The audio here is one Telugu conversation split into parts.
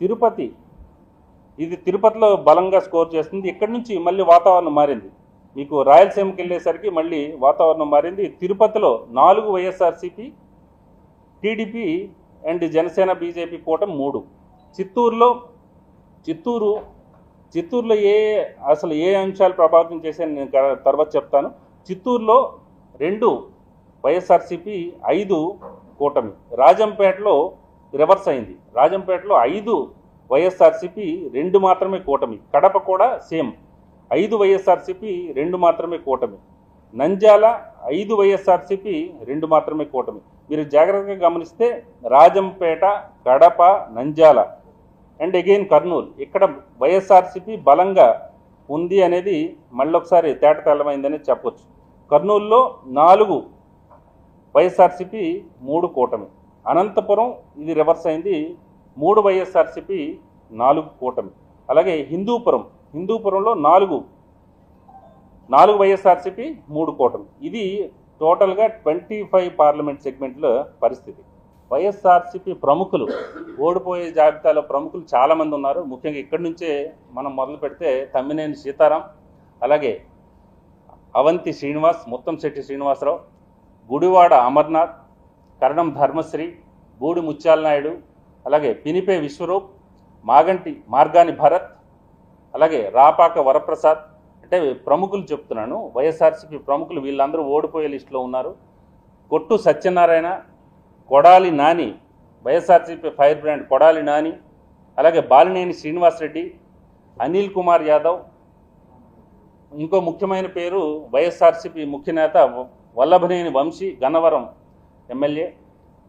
తిరుపతి, ఇది తిరుపతిలో బలంగా స్కోర్ చేస్తుంది. ఇక్కడి నుంచి మళ్ళీ వాతావరణం మారింది. మీకు రాయలసీమకి వెళ్ళేసరికి మళ్ళీ వాతావరణం మారింది. తిరుపతిలో 4 YSRCP, TDP and Janasena BJP కూటమి 3. చిత్తూరులో అసలు ఏ అంశాలు ప్రభావితం చేశాయని నేను తర్వాత చెప్తాను. చిత్తూరులో 2 వైఎస్ఆర్సీపీ, 5 కూటమి. రాజంపేటలో రివర్స్ అయింది. రాజంపేటలో 5 వైఎస్ఆర్సీపీ, 2 మాత్రమే కూటమి. కడప కూడా సేమ్, 5 వైఎస్ఆర్సీపీ, 2 మాత్రమే కూటమి. నంద్యాల 5 వైఎస్ఆర్సీపీ, 2 మాత్రమే కూటమి. మీరు జాగ్రత్తగా గమనిస్తే రాజంపేట, కడప, నంద్యాల అండ్ అగైన్ కర్నూలు, ఇక్కడ వైఎస్ఆర్సీపీ బలంగా ఉంది అనేది మళ్ళొకసారి తేటతెల్లమైందని చెప్పొచ్చు. కర్నూలులో 4 వైఎస్ఆర్సీపీ, 3 కూటమి. అనంతపురం ఇది రివర్స్ అయింది, 3 వైఎస్ఆర్సీపీ, 4 కూటమి. అలాగే హిందూపురంలో 4 వైఎస్ఆర్సీపీ, 3 కూటమి. ఇది టోటల్గా 25 పార్లమెంట్ సెగ్మెంట్ల పరిస్థితి. వైఎస్ఆర్సీపీ ప్రముఖులు, ఓడిపోయే జాబితాలో ప్రముఖులు చాలామంది ఉన్నారు. ముఖ్యంగా ఇక్కడి నుంచే మనం మొదలు పెడితే తమ్మినేని సీతారాం, అలాగే అవంతి శ్రీనివాస్, ముత్తంశెట్టి శ్రీనివాసరావు, గుడివాడ అమర్నాథ్, కరణం ధర్మశ్రీ, బూడి ముత్యాల నాయుడు, అలాగే పినిపే విశ్వరూప్, మార్గాని భరత్, అలాగే రాపాక వరప్రసాద్. అంటే ప్రముఖులు చెప్తున్నాను, వైఎస్ఆర్సీపీ ప్రముఖులు వీళ్ళందరూ ఓడిపోయే లిస్టులో ఉన్నారు. కొట్టు సత్యనారాయణ, కొడాలి నాని, వైఎస్ఆర్సీపీ ఫైర్ బ్రాండ్ కొడాలి నాని, అలాగే బాలినేని శ్రీనివాసరెడ్డి, అనిల్ కుమార్ యాదవ్. ఇంకో ముఖ్యమైన పేరు వైఎస్ఆర్సీపీ ముఖ్య నేత వల్లభనేని వంశీ, గన్నవరం ఎమ్మెల్యే.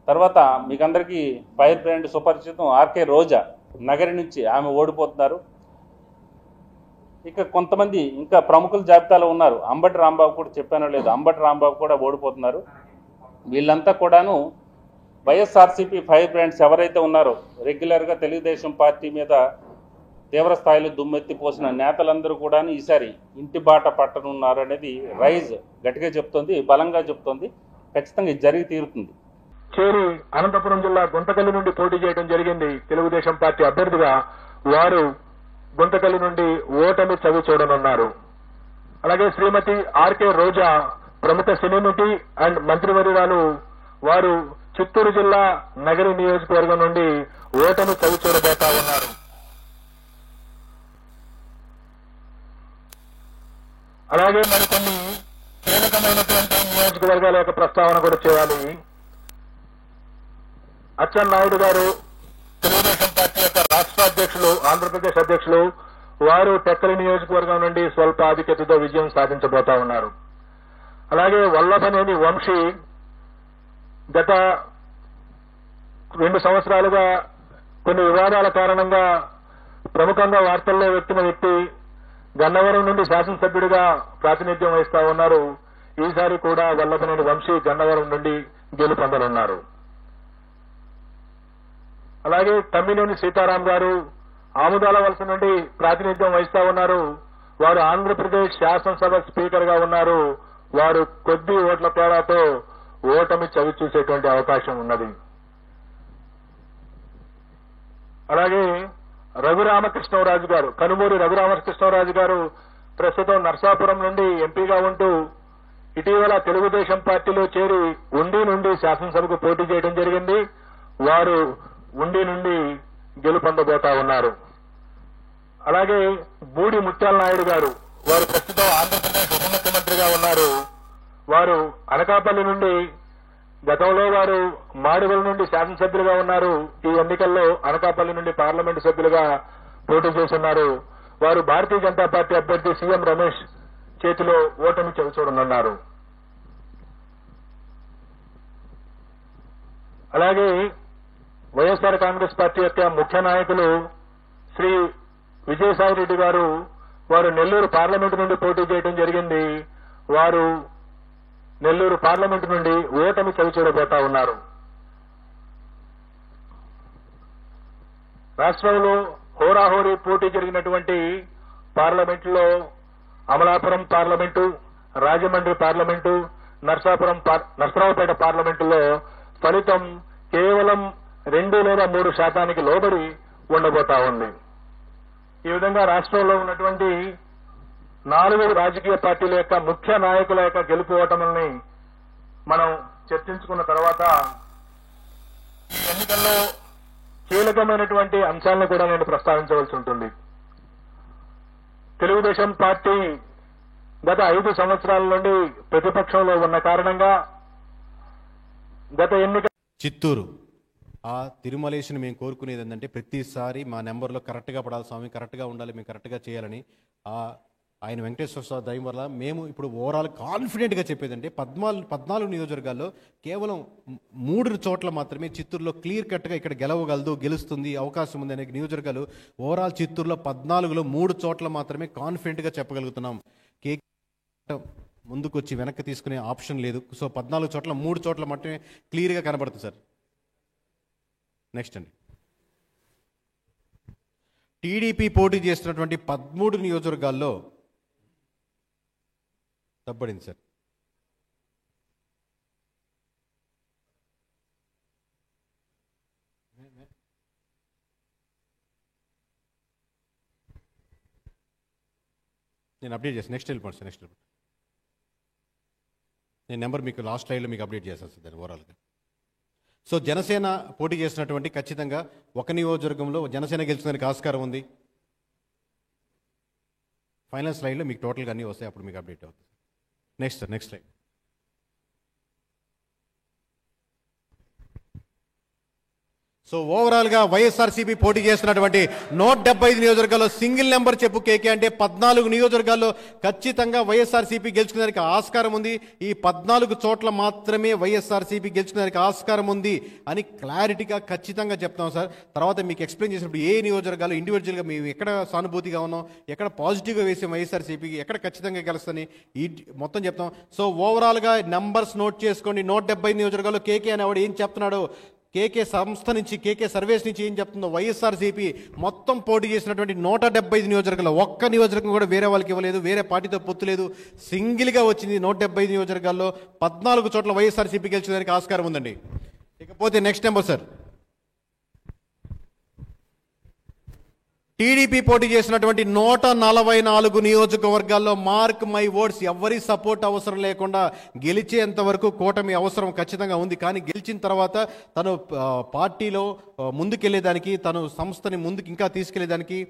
తర్వాత మీకందరికీ ఫైర్ బ్రాండ్ సుపరిచితం ఆర్కే రోజా, నగరి నుంచి ఆమె ఓడిపోతున్నారు. ఇక కొంతమంది ఇంకా ప్రముఖుల జాబితాలో ఉన్నారు. అంబటి రాంబాబు కూడా చెప్పానో లేదు, అంబటి రాంబాబు కూడా ఓడిపోతున్నారు. వీళ్ళంతా కూడాను వైఎస్ఆర్సీపీ ఫైర్ బ్రాండ్స్ ఎవరైతే ఉన్నారో, రెగ్యులర్గా తెలుగుదేశం పార్టీ మీద తీవ్ర స్థాయిలో దుమ్మెత్తిపోసిన నేతలందరూ కూడాను ఈసారి ఇంటి బాట పట్టనున్నారు అనేది రైజ్ గట్టిగా చెప్తోంది, బలంగా చెప్తోంది. ఖచ్చితంగా ఇది జరిగి తీరుతుంది. చేరి అనంతపురం జిల్లా గుంతకల్లి నుండి పోటీ చేయడం జరిగింది తెలుగుదేశం పార్టీ అభ్యర్థిగా. వారు గుంతకల్లి నుండి ఓటమి చవి చూడనున్నారు. అలాగే శ్రీమతి ఆర్కే రోజా, ప్రముఖ సినీ నటి అండ్ మంత్రివర్యురాలు, వారు చిత్తూరు జిల్లా నగరి నియోజకవర్గం నుండి ఓటమి చవి చూడబోతా ఉన్నారు. అలాగే మరికొన్ని కీలకమైనటువంటి నియోజకవర్గాల యొక్క ప్రస్తావన కూడా చేయాలి. అచ్చెన్నాయుడు గారు, తెలుగుదేశం పార్టీ యొక్క రాష్ట్ర అధ్యక్షులు, ఆంధ్రప్రదేశ్ అధ్యక్షులు, వారు టెక్కలి నియోజకవర్గం నుండి స్వల్ప ఆధిక్యతతో విజయం సాధించబోతా ఉన్నారు. అలాగే వల్లభనేని వంశీ గత 2 సంవత్సరాలుగా కొన్ని వివాదాల కారణంగా ప్రముఖంగా వార్తల్లో వ్యక్తిన వ్యక్తి, గన్నవరం నుండి శాసనసభ్యుడిగా ప్రాతినిధ్యం వహిస్తా ఉన్నారు. ఈసారి కూడా వల్లభనేని వంశీ గన్నవరం నుండి గెలుపొందనున్నారు. అలాగే తమ్మినేని సీతారాం గారు ఆముదాల వలస నుండి ప్రాతినిధ్యం వహిస్తా ఉన్నారు. వారు ఆంధ్రప్రదేశ్ శాసనసభ స్పీకర్ గా ఉన్నారు. వారు కొద్ది ఓట్ల తేడాతో ఓటమి చవి చూసేటువంటి అవకాశం ఉన్నది. అలాగే రఘురామకృష్ణరాజు గారు, కనుమూరి రఘురామకృష్ణరాజు గారు ప్రస్తుతం నర్సాపురం నుండి ఎంపీగా ఉంటూ ఇటీవల తెలుగుదేశం పార్టీలో చేరి ఉండి నుండి శాసనసభకు పోటీ చేయడం జరిగింది. వారు ఉండి నుండి గెలుపొందబోతా ఉన్నారు. అలాగే బూడి ముత్యాల నాయుడు గారు, వారు ప్రస్తుతం ఆంధ్రప్రదేశ్ ఉప ముఖ్యమంత్రిగా ఉన్నారు. వారు అనకాపల్లి నుండి, గతంలో వారు మాడుగుల నుండి శాసనసభ్యులుగా ఉన్నారు. ఈ ఎన్నికల్లో అనకాపల్లి నుండి పార్లమెంటు సభ్యులుగా పోటీ చేస్తున్నారు. వారు భారతీయ జనతా పార్టీ అభ్యర్థి సీఎం రమేష్ చేతిలో ఓటమి చవిచూడనున్నారు. అలాగే వైఎస్ఆర్ కాంగ్రెస్ పార్టీ యొక్క ముఖ్య నాయకులు శ్రీ విజయసాయిరెడ్డి గారు, వారు నెల్లూరు పార్లమెంటు నుండి పోటీ చేయడం జరిగింది. వారు నెల్లూరు పార్లమెంటు నుండి ఓటమి చవిచూడబోతా ఉన్నారు. రాష్ట్రంలో హోరాహోరీ పోటీ జరిగినటువంటి పార్లమెంటులో అమలాపురం పార్లమెంటు, రాజమండ్రి పార్లమెంటు, నర్సరావుపేట పార్లమెంటులో ఫలితం కేవలం 2 లేదా 3 శాతానికి లోబడి ఉండబోతా ఉంది. ఈ విధంగా రాష్ట్రంలో ఉన్నటువంటి 4 రాజకీయ పార్టీల యొక్క ముఖ్య నాయకుల యొక్క గెలుపు ఓటముల్ని మనం చర్చించుకున్న తర్వాత ఈ ఎన్నికల్లో కీలకమైనటువంటి అంశాలను కూడా నేను ప్రస్తావించవలసి ఉంటుంది. తెలుగుదేశం పార్టీ గత 5 సంవత్సరాల నుండి ప్రతిపక్షంలో ఉన్న కారణంగా గత ఎన్నిక చిత్తూరు ఆ తిరుమలేశుని మేము కోరుకునేది ఏంటంటే ప్రతిసారి మా నెంబర్లో కరెక్ట్గా పడాలి స్వామి, కరెక్ట్గా ఉండాలి, మేము కరెక్ట్గా చేయాలని ఆయన వెంకటేశ్వర స్వామి దయ వల్ల మేము ఇప్పుడు ఓవరాల్ కాన్ఫిడెంట్గా చెప్పేదంటే 14 నియోజకవర్గాల్లో కేవలం 3 చోట్ల మాత్రమే చిత్తూరులో క్లియర్ కట్గా ఇక్కడ గెలుస్తుంది అవకాశం ఉంది అనే నియోజకవర్గాలు ఓవరాల్ చిత్తూరులో 14లో 3 చోట్ల మాత్రమే కాన్ఫిడెంట్గా చెప్పగలుగుతున్నాం. ముందుకు వచ్చి వెనక్కి తీసుకునే ఆప్షన్ లేదు. సో 14 చోట్ల 3 చోట్ల మాత్రమే క్లియర్గా కనబడుతుంది సార్. నెక్స్ట్ అండి, టీడీపీ పోటీ చేస్తున్నటువంటి 13 నియోజకవర్గాల్లో తప్పబడింది సార్. నేను అప్డేట్ చేస్తాను. నెక్స్ట్ వెళ్ళిపోండి సార్. నెక్స్ట్ వెళ్ళిపోండి. నేను నెంబర్ మీకు లాస్ట్ స్లైడ్లో మీకు అప్డేట్ చేస్తాను సార్ దాన్ని ఓవరాల్గా. సో జనసేన పోటీ చేసినటువంటి ఖచ్చితంగా ఒక నియోజకవర్గంలో జనసేన గెలుచుకోవడానికి ఆస్కారం ఉంది. ఫైనల్ స్లైడ్లో మీకు టోటల్గా అన్నీ వస్తాయి, అప్పుడు మీకు అప్డేట్ అవుతుంది. Next sir, next slide. So ఓవరాల్గా వైఎస్ఆర్సీపీ పోటీ చేస్తున్నటువంటి 175 నియోజకవర్గాల్లో సింగిల్ నెంబర్ చెప్పు కేకే అంటే 14 నియోజకవర్గాల్లో ఖచ్చితంగా వైఎస్ఆర్సీపీ గెలుచుకోవడానికి ఆస్కారం ఉంది. ఈ 14 చోట్ల మాత్రమే వైఎస్ఆర్సీపీ గెలుచుకోవడానికి ఆస్కారం ఉంది అని క్లారిటీగా ఖచ్చితంగా చెప్తాం సార్. తర్వాత మీకు ఎక్స్ప్లెయిన్ చేసినప్పుడు ఏ నియోజకవర్గాలు ఇండివిజువల్గా మేము ఎక్కడ సానుభూతిగా ఉన్నాం, ఎక్కడ పాజిటివ్గా వేసే వైఎస్ఆర్సీపీకి ఎక్కడ ఖచ్చితంగా గెలుస్తుందని ఈ మొత్తం చెప్తాం. సో ఓవరాల్గా నెంబర్స్ నోట్ చేసుకోండి. 175 నియోజకవర్గాల్లో కేకే అనేవాడు ఏం చెప్తున్నాడు, కేకే సంస్థ నుంచి కేకే సర్వేస్ నుంచి ఏం చెప్తుందో వైఎస్ఆర్సీపీ మొత్తం పోటీ చేసినటువంటి 175 నియోజకవర్గాల్లో ఒక్క నియోజకవర్గం కూడా వేరే వాళ్ళకి ఇవ్వలేదు, వేరే పార్టీతో పొత్తు లేదు, సింగిల్గా వచ్చింది. 175 నియోజకవర్గాల్లో 14 చోట్ల వైఎస్ఆర్సీపీ గెలిచేదానికి ఆస్కారం ఉందండి. ఇకపోతే నెక్స్ట్ నెంబర్ సార్, టీడీపీ పోటీ చేసినటువంటి 144 నియోజకవర్గాల్లో మార్క్ మై వర్డ్స్ ఎవరి సపోర్ట్ అవసరం లేకుండా గెలిచేంత వరకు కూటమి అవసరం ఖచ్చితంగా ఉంది. కానీ గెలిచిన తర్వాత తను పార్టీలో ముందుకెళ్లేదానికి, తను సంస్థని ముందుకు ఇంకా తీసుకెళ్లేదానికి,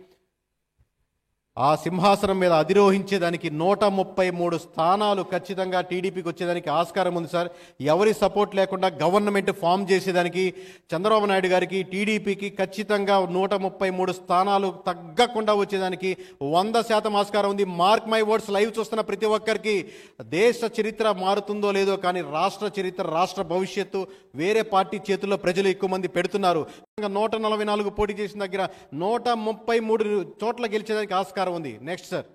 ఆ సింహాసనం మీద అధిరోహించేదానికి 133 స్థానాలు ఖచ్చితంగా టీడీపీకి వచ్చేదానికి ఆస్కారం ఉంది సార్. ఎవరి సపోర్ట్ లేకుండా గవర్నమెంట్ ఫామ్ చేసేదానికి చంద్రబాబు నాయుడు గారికి టీడీపీకి ఖచ్చితంగా 133 స్థానాలు తగ్గకుండా వచ్చేదానికి 100% ఆస్కారం ఉంది. మార్క్ మై వర్డ్స్ లైవ్ చూస్తున్న ప్రతి ఒక్కరికి దేశ చరిత్ర మారుతుందో లేదో కానీ రాష్ట్ర చరిత్ర, రాష్ట్ర భవిష్యత్తు వేరే పార్టీ చేతుల్లో ప్రజలు ఎక్కువ మంది పెడుతున్నారు. 144 పోటీ చేసిన దగ్గర 133 చోట్ల గెలిచేదానికి ఆస్కారం ఉంది. నెక్స్ట్ సార్,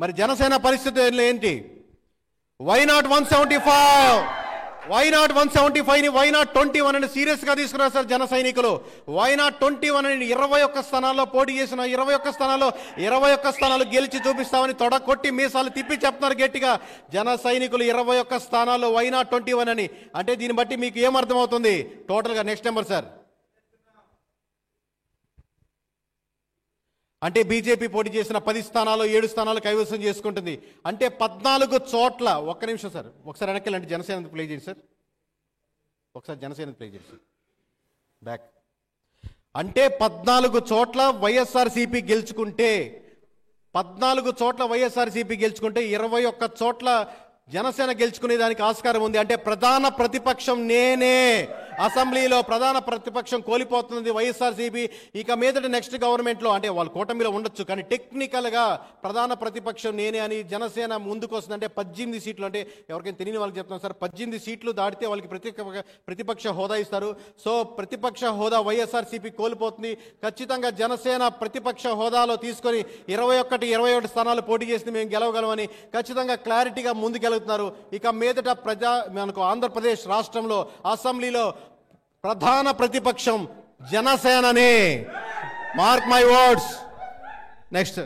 మరి జనసేన పరిస్థితి ఏంటి? వైనాట్ 175, వైనాట్ 175ని వైనాట్ 21 అని సీరియస్ గా తీసుకున్నారు సార్ జన సైనికులు. వైనాట్ 21 అని 21 స్థానాల్లో పోటీ చేసిన 21 స్థానాలు గెలిచి చూపిస్తామని తొడ కొట్టి మీసాలు తిప్పి చెప్తున్నారు గట్టిగా జన సైనికులు. 21 స్థానాల్లో వైనాట్ 21 అని అంటే దీన్ని బట్టి మీకు ఏమర్థమవుతుంది టోటల్గా? నెక్స్ట్ నెంబర్ సార్, అంటే బీజేపీ పోటీ చేసిన 10 స్థానాలు 7 స్థానాలు కైవసం చేసుకుంటుంది. అంటే 14 చోట్ల, ఒక్క నిమిషం సార్, ఒకసారి వెనక్కి అంటే జనసేన ప్లే చేయండి సార్, ఒకసారి జనసేన ప్లే చేయండి సార్, బ్యాక్. అంటే 14 చోట్ల వైఎస్ఆర్సీపీ గెలుచుకుంటే 21 చోట్ల జనసేన గెలుచుకునే దానికి ఆస్కారం ఉంది. అంటే ప్రధాన ప్రతిపక్షం నేనే, అసెంబ్లీలో ప్రధాన ప్రతిపక్షం కోల్పోతుంది వైఎస్ఆర్సీపీ. ఇక మీదట నెక్స్ట్ గవర్నమెంట్లో అంటే వాళ్ళు కూటమిలో ఉండొచ్చు కానీ టెక్నికల్గా ప్రధాన ప్రతిపక్షం నేనే అని జనసేన ముందుకు వస్తుంది. అంటే 18 సీట్లు, అంటే ఎవరికైనా తెలియని వాళ్ళకి చెప్తున్నాం సార్, 18 సీట్లు దాటితే వాళ్ళకి ప్రతిపక్ష హోదా ఇస్తారు. సో ప్రతిపక్ష హోదా వైఎస్ఆర్సీపీ కోల్పోతుంది. ఖచ్చితంగా జనసేన ప్రతిపక్ష హోదాలో తీసుకొని 21 స్థానాలు పోటీ చేసింది, మేము గెలవగలమని ఖచ్చితంగా క్లారిటీగా ముందుకెళ్తున్నారు. ఇక మీదట మనకు ఆంధ్రప్రదేశ్ రాష్ట్రంలో అసెంబ్లీలో ప్రధాన ప్రతిపక్షం జనసేననే. Mark my words. నెక్స్ట్